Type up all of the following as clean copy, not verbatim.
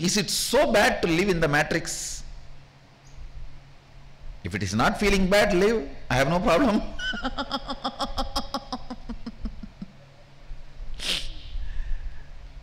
Is it so bad to live in the matrix? If it is not feeling bad, live. I have no problem.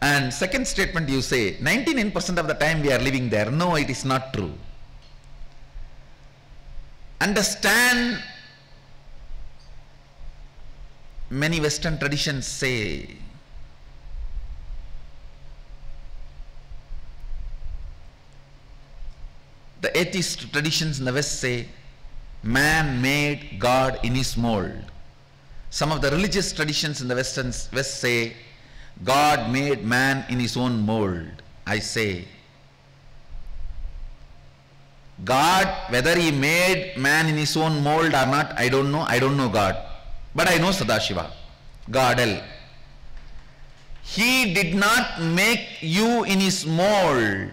And second statement you say, 99% of the time we are living there. No, it is not true. Understand, many Western traditions say, the atheist traditions in the West say, man made God in his mold. Some of the religious traditions in the West say, God made man in his own mold. I say, God, whether he made man in his own mold or not, I don't know. I don't know God. But I know Sadashiva, God L. He did not make you in his mold.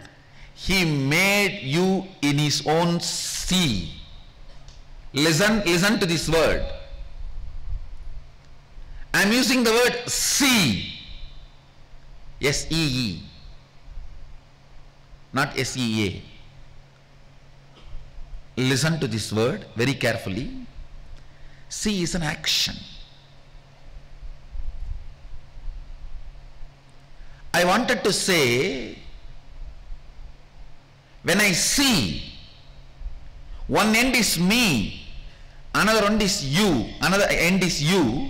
He made you in his own sea. Listen to this word. I am using the word sea. S-E-E, not S-E-A. Listen to this word very carefully. See is an action. I wanted to say, when I see, one end is me, another end is you, another end is you,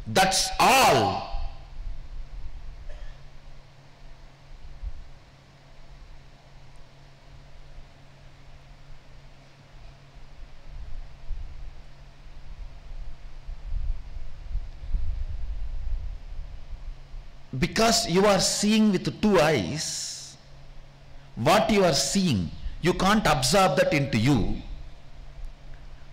that's all. Because you are seeing with two eyes, what you are seeing, you can't absorb that into you.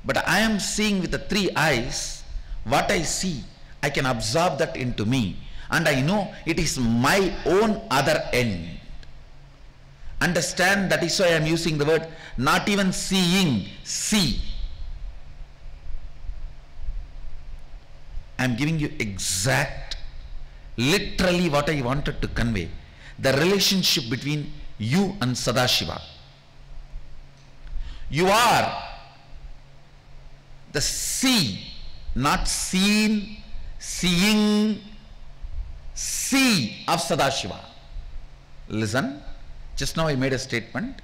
But I am seeing with the three eyes, what I see, I can absorb that into me. And I know it is my own other end. Understand, that is why I am using the word, not even seeing, see. I am giving you exact, literally what I wanted to convey, the relationship between you and Sadashiva. You are the see, not seen, seeing, see of Sadashiva. Listen, just now I made a statement.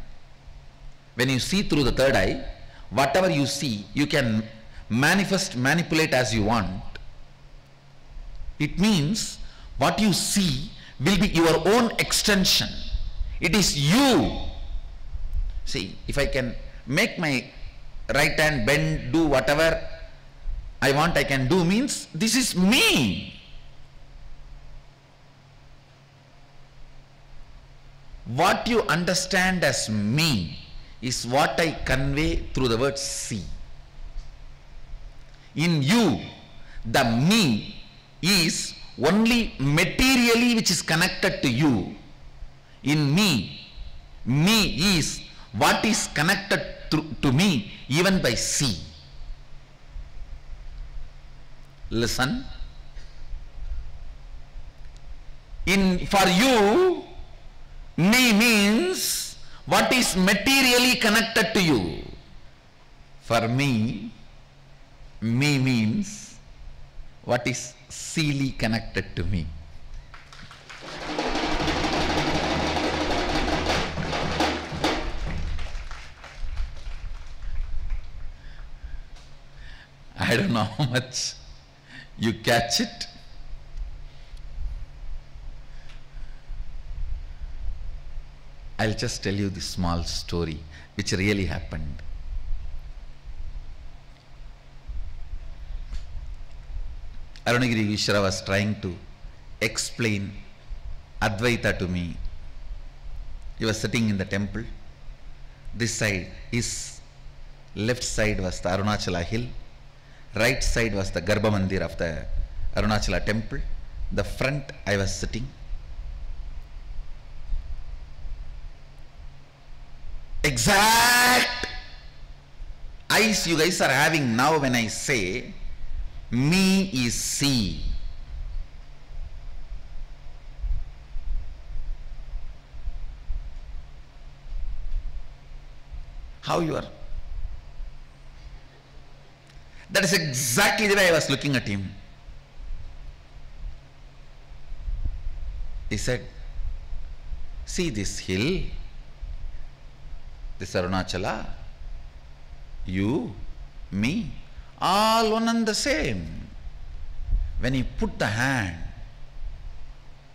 When you see through the third eye, whatever you see, you can manifest, manipulate as you want. It means what you see will be your own extension. It is you. See, if I can make my right hand bend, do whatever I want I can do, means this is me. What you understand as me is what I convey through the word see. In you, the me is only materially which is connected to you. In me, me is what is connected to me even by see. Listen. For you, me means what is materially connected to you. For me, me means what is seely connected to me. I don't know how much you catch it. I'll just tell you this small story which really happened. Arunagiri Vishra was trying to explain Advaita to me. He was sitting in the temple. This side, his left side was the Arunachala hill. Right side was the Garbha Mandir of the Arunachala temple. The front I was sitting. Exact eyes you guys are having now when I say me is see. how you are. That is exactly the way I was looking at him. He said, see this hill, this Arunachala, you, me, all one and the same. When he put the hand,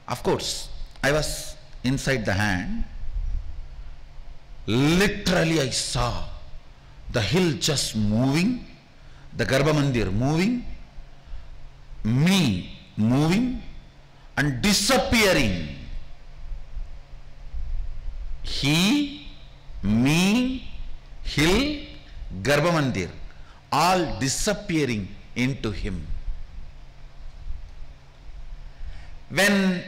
of course, I was inside the hand. Literally I saw the hill just moving, the Garbha Mandir moving, me moving and disappearing. He, me, hill, Garbha Mandir, all disappearing into him. When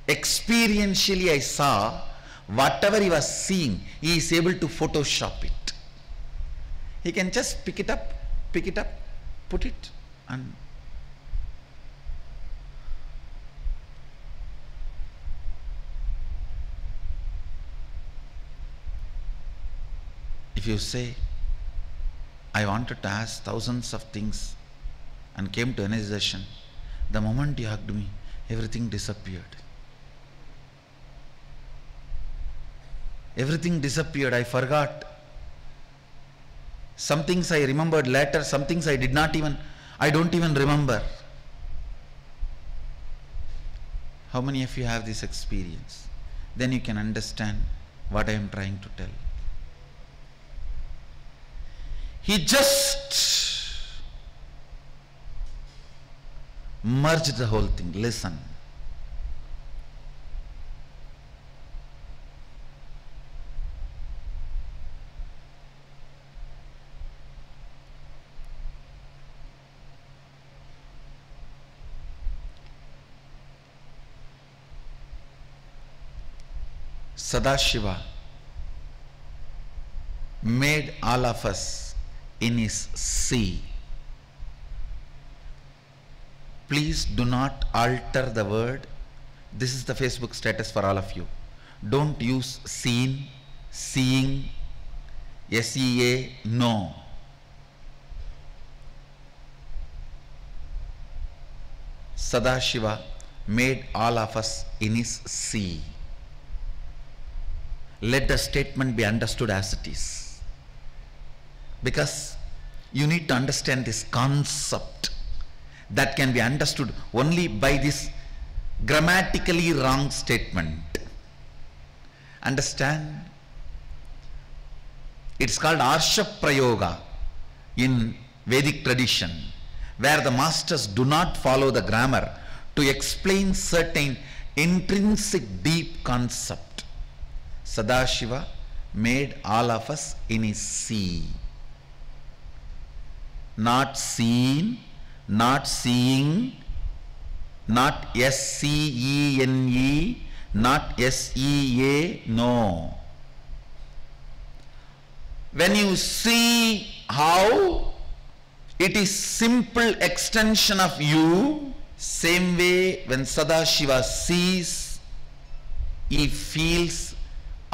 experientially I saw whatever he was seeing, he is able to Photoshop it. He can just pick it up, put it, and if you say, I wanted to ask thousands of things and came to energization, the moment you hugged me, everything disappeared. Everything disappeared. I forgot. Some things I remembered later, some things I don't even remember. How many of you have this experience? Then you can understand what I am trying to tell. He just merged the whole thing. Listen. Sadashiva made all of us in his sea. Please do not alter the word. This is the Facebook status for all of you. Don't use seen, seeing, SEA, no. Sadashiva made all of us in his sea. Let the statement be understood as it is. Because you need to understand this concept that can be understood only by this grammatically wrong statement. Understand? It's called Arsha Prayoga in Vedic tradition, where the masters do not follow the grammar to explain certain intrinsic deep concept. Sadashiva made all of us in his sea. Not seen, not seeing, not SCENE, not SEA, no. When you see how it is simple extension of you, same way when Sadashiva sees, he feels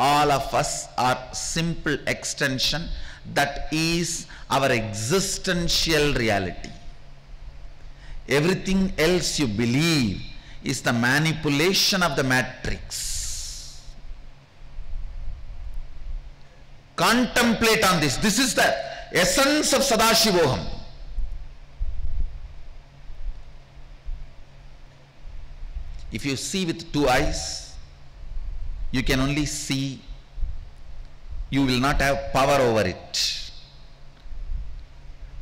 all of us are simple extension, that is our existential reality. Everything else you believe is the manipulation of the matrix. Contemplate on this. This is the essence of Sadashivoham. If you see with two eyes, you can only see, you will not have power over it.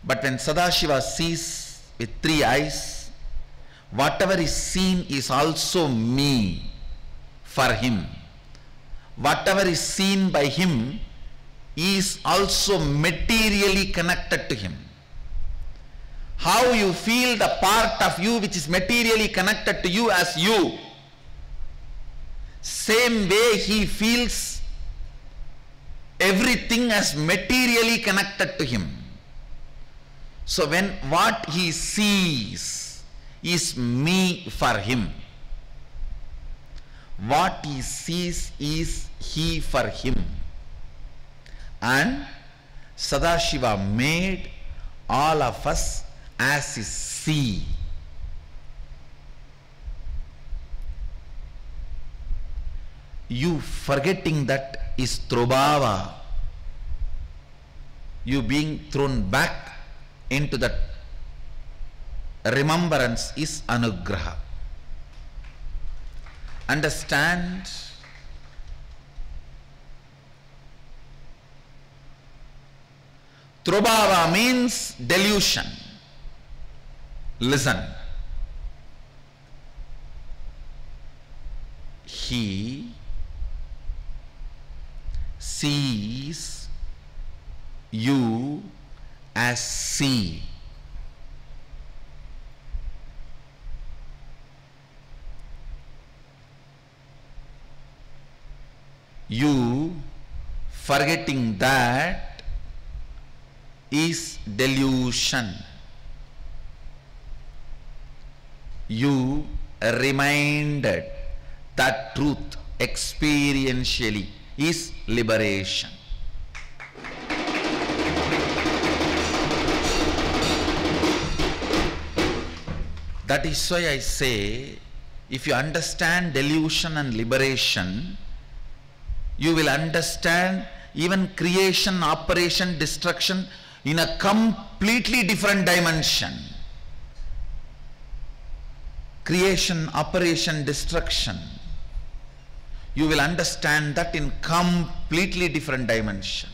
But when Sadashiva sees with three eyes, whatever is seen is also me for him. Whatever is seen by him is also materially connected to him. How you feel the part of you which is materially connected to you as you, same way he feels everything as materially connected to him. So when what he sees is me for him, what he sees is he for him. And Sadashiva made all of us as his sea. You forgetting that is Trobhava. You being thrown back into that remembrance is Anugraha. Understand? Trobhava means delusion. Listen. He sees you as sea. You forgetting that is delusion. You reminded that truth experientially is liberation. That is why I say, if you understand delusion and liberation, you will understand even creation, operation, destruction in a completely different dimension. Creation, operation, destruction, you will understand that in completely different dimension.